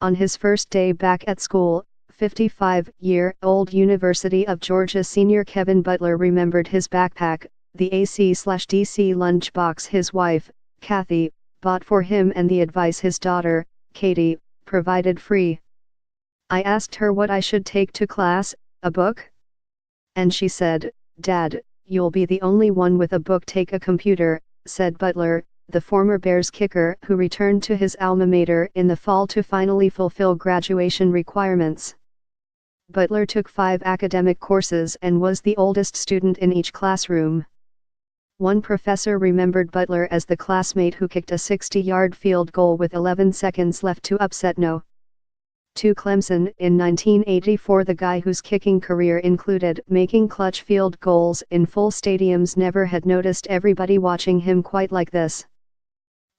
On his first day back at school, 55-year-old University of Georgia senior Kevin Butler remembered his backpack, the AC/DC lunchbox his wife, Kathy, bought for him and the advice his daughter, Katie, provided free. I asked her what I should take to class, a book? And she said, "Dad, you'll be the only one with a book. Take a computer," said Butler, the former Bears kicker who returned to his alma mater in the fall to finally fulfill graduation requirements. Butler took 5 academic courses and was the oldest student in each classroom. One professor remembered Butler as the classmate who kicked a 60-yard field goal with 11 seconds left to upset No. 2 Clemson in 1984. The guy whose kicking career included making clutch field goals in full stadiums never had noticed everybody watching him quite like this.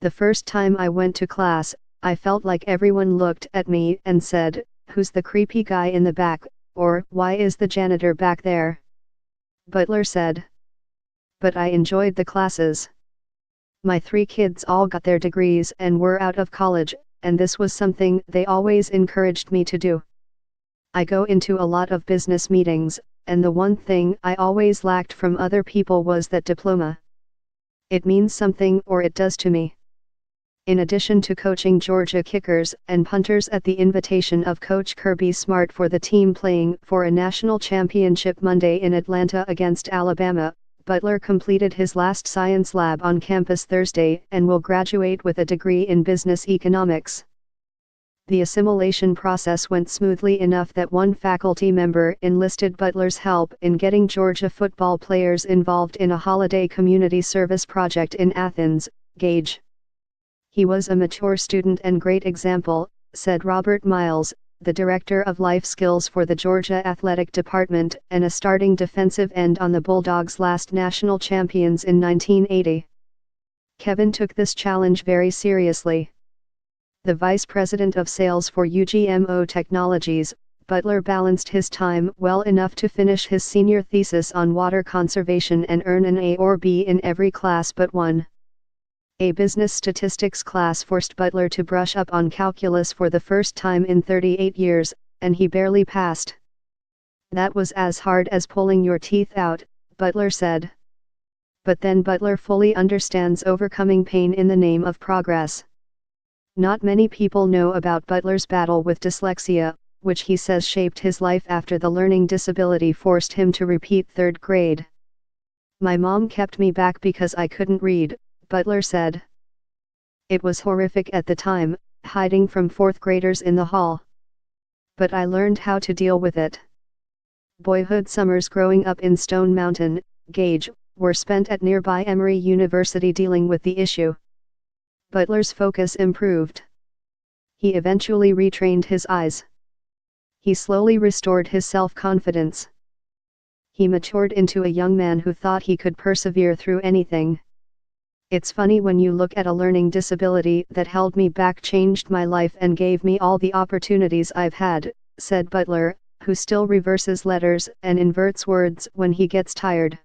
"The first time I went to class, I felt like everyone looked at me and said, 'Who's the creepy guy in the back?' or 'Why is the janitor back there?'" Butler said. "But I enjoyed the classes. My 3 kids all got their degrees and were out of college, and this was something they always encouraged me to do. I go into a lot of business meetings, and the one thing I always lacked from other people was that diploma. It means something, or it does to me." In addition to coaching Georgia kickers and punters at the invitation of Coach Kirby Smart for the team playing for a national championship Monday in Atlanta against Alabama, Butler completed his last science lab on campus Thursday and will graduate with a degree in business economics. The assimilation process went smoothly enough that one faculty member enlisted Butler's help in getting Georgia football players involved in a holiday community service project in Athens, Gage. "He was a mature student and great example," said Robert Miles, the director of life skills for the Georgia Athletic Department and a starting defensive end on the Bulldogs' last national champions in 1980. Kevin took this challenge very seriously. The vice president of sales for UGMO Technologies, Butler balanced his time well enough to finish his senior thesis on water conservation and earn an A or B in every class but one. A business statistics class forced Butler to brush up on calculus for the first time in 38 years, and he barely passed. "That was as hard as pulling your teeth out," Butler said. But then Butler fully understands overcoming pain in the name of progress. Not many people know about Butler's battle with dyslexia, which he says shaped his life after the learning disability forced him to repeat 3rd grade. "My mom kept me back because I couldn't read," Butler said. "It was horrific at the time, hiding from 4th graders in the hall. But I learned how to deal with it." Boyhood summers growing up in Stone Mountain, Gage, were spent at nearby Emory University dealing with the issue. Butler's focus improved. He eventually retrained his eyes. He slowly restored his self-confidence. He matured into a young man who thought he could persevere through anything. "It's funny when you look at a learning disability that held me back, changed my life and gave me all the opportunities I've had," said Butler, who still reverses letters and inverts words when he gets tired.